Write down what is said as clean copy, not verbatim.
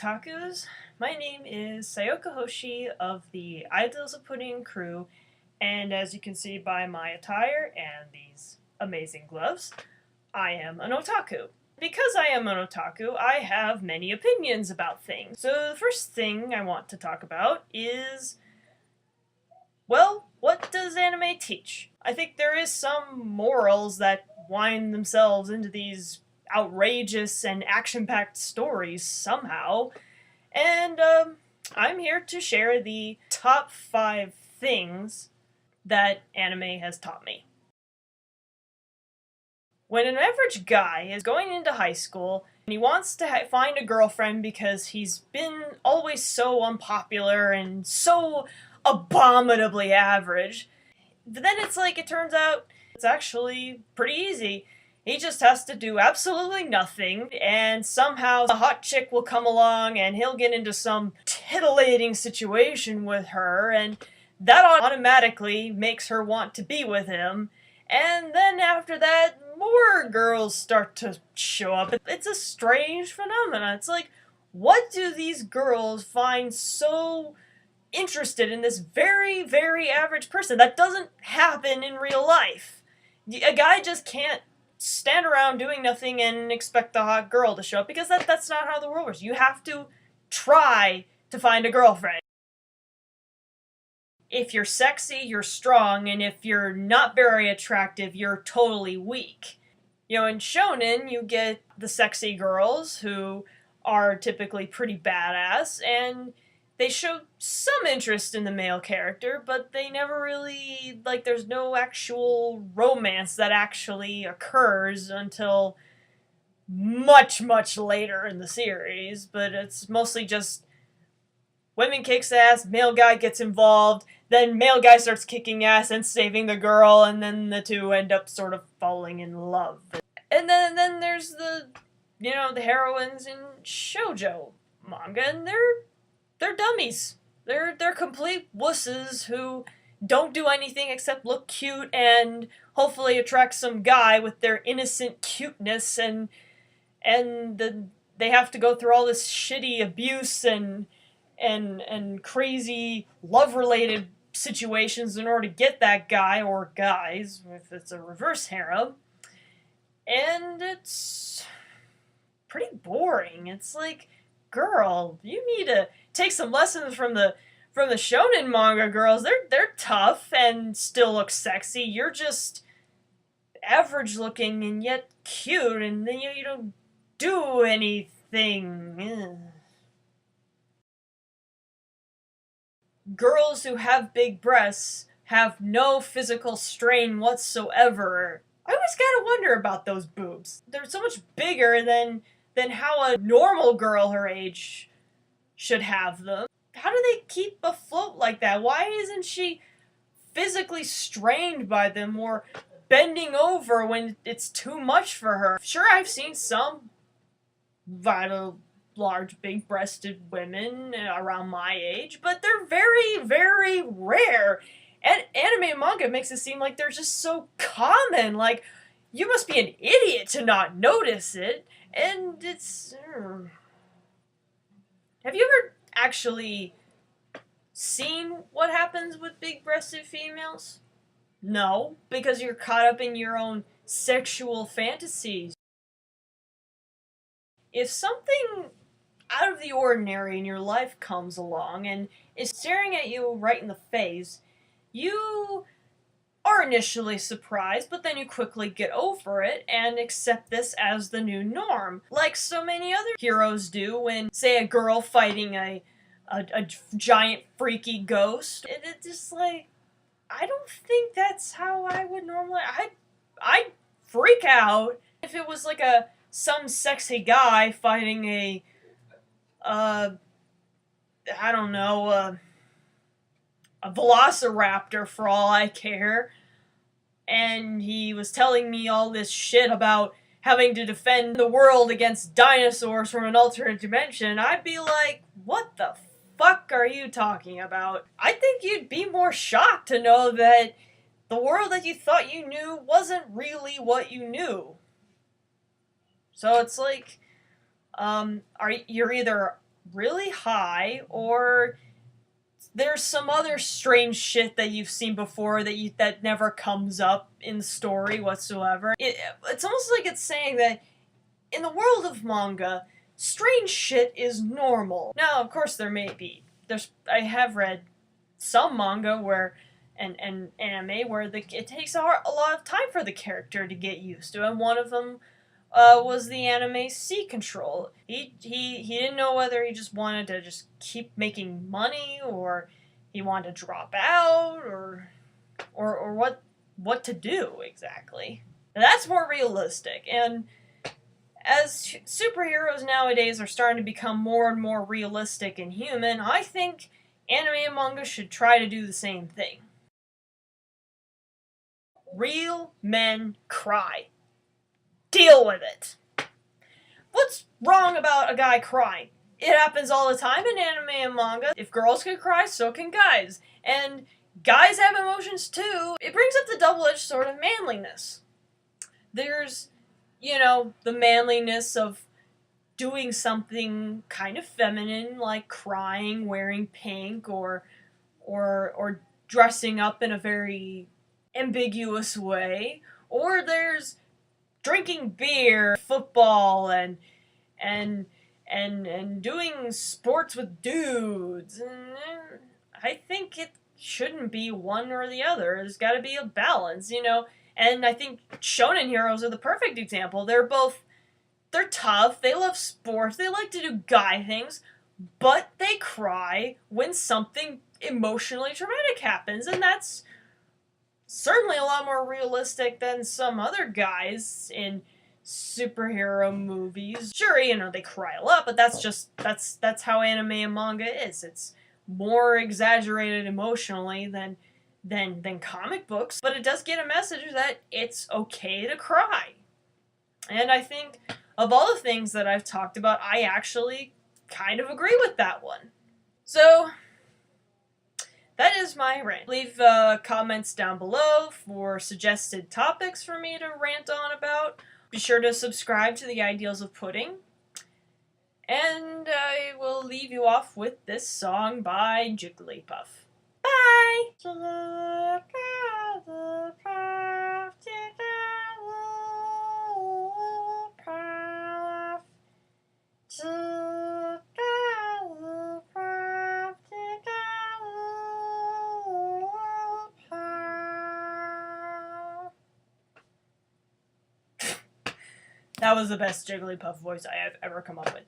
otakus. My name is Sayoko Hoshi of the Idols of Pudding crew, and as you can see by my attire and these amazing gloves, I am an otaku. Because I am an otaku, I have many opinions about things. So the first thing I want to talk about is, well, what does anime teach? I think there is some morals that wind themselves into these outrageous and action-packed stories somehow, and I'm here to share the top 5 things that anime has taught me. When an average guy is going into high school and he wants to find a girlfriend because he's been always so unpopular and so abominably average, then it turns out it's actually pretty easy. He just has to do absolutely nothing, and somehow a hot chick will come along and he'll get into some titillating situation with her, and that automatically makes her want to be with him. And then after that, more girls start to show up. It's a strange phenomenon. It's like, what do these girls find so interested in this very, very average person? That doesn't happen in real life. A guy just can't stand around doing nothing and expect the hot girl to show up, because that's not how the world works. You have to try to find a girlfriend. If you're sexy, you're strong, and if you're not very attractive, you're totally weak. In shonen, you get the sexy girls who are typically pretty badass, and they show some interest in the male character, but they never really, there's no actual romance that actually occurs until much, much later in the series, but it's mostly just women kicks ass, male guy gets involved, then male guy starts kicking ass and saving the girl, and then the two end up sort of falling in love. And then there's the heroines in shoujo manga, and they're dummies. They're complete wusses who don't do anything except look cute and hopefully attract some guy with their innocent cuteness, and they have to go through all this shitty abuse and crazy love-related situations in order to get that guy, or guys, if it's a reverse harem. And it's pretty boring. It's like, girl, you need to take some lessons from the shonen manga girls. They're tough and still look sexy. You're just average looking and yet cute, and then you don't do anything. Ugh. Girls who have big breasts have no physical strain whatsoever. I always gotta wonder about those boobs. They're so much bigger than how a normal girl her age should have them. How do they keep afloat like that? Why isn't she physically strained by them or bending over when it's too much for her? Sure, I've seen some vital, large, big-breasted women around my age, but they're very, very rare. And anime and manga makes it seem like they're just so common. Like, you must be an idiot to not notice it. And it's... Have you ever actually seen what happens with big-breasted females? No, because you're caught up in your own sexual fantasies. If something out of the ordinary in your life comes along and is staring at you right in the face, you are initially surprised, but then you quickly get over it and accept this as the new norm. Like so many other heroes do when, say, a girl fighting a giant freaky ghost. It's just like, I don't think that's how I would normally... I'd freak out if it was like some sexy guy fighting a velociraptor for all I care, and he was telling me all this shit about having to defend the world against dinosaurs from an alternate dimension. I'd be like, what the fuck are you talking about? I think you'd be more shocked to know that the world that you thought you knew wasn't really what you knew. So it's like, you're either really high, or there's some other strange shit that you've seen before that never comes up in the story whatsoever. It's almost like it's saying that in the world of manga, strange shit is normal. Now, of course, there may be. I have read some manga where and anime where it takes a lot of time for the character to get used to, and one of them was the anime Sea Control. He didn't know whether he just wanted to just keep making money, or he wanted to drop out, or what to do exactly. Now, that's more realistic, and as superheroes nowadays are starting to become more and more realistic and human, I think anime and manga should try to do the same thing. Real men cry. Deal with it. What's wrong about a guy crying? It happens all the time in anime and manga. If girls can cry, so can guys. And guys have emotions too. It brings up the double-edged sword of manliness. There's, the manliness of doing something kind of feminine, like crying, wearing pink, or dressing up in a very ambiguous way. Or there's drinking beer, football, and doing sports with dudes. And I think it shouldn't be one or the other. There's got to be a balance, And I think shonen heroes are the perfect example. They're tough, they love sports, they like to do guy things, but they cry when something emotionally traumatic happens, and that's certainly a lot more realistic than some other guys in superhero movies. Sure, they cry a lot, but that's how anime and manga is. It's more exaggerated emotionally than comic books, but it does get a message that it's okay to cry. And I think of all the things that I've talked about, I actually kind of agree with that one. So that is my rant. Leave comments down below for suggested topics for me to rant on about. Be sure to subscribe to the Ideals of Pudding. And I will leave you off with this song by Jigglypuff. Bye! That was the best Jigglypuff voice I have ever come up with.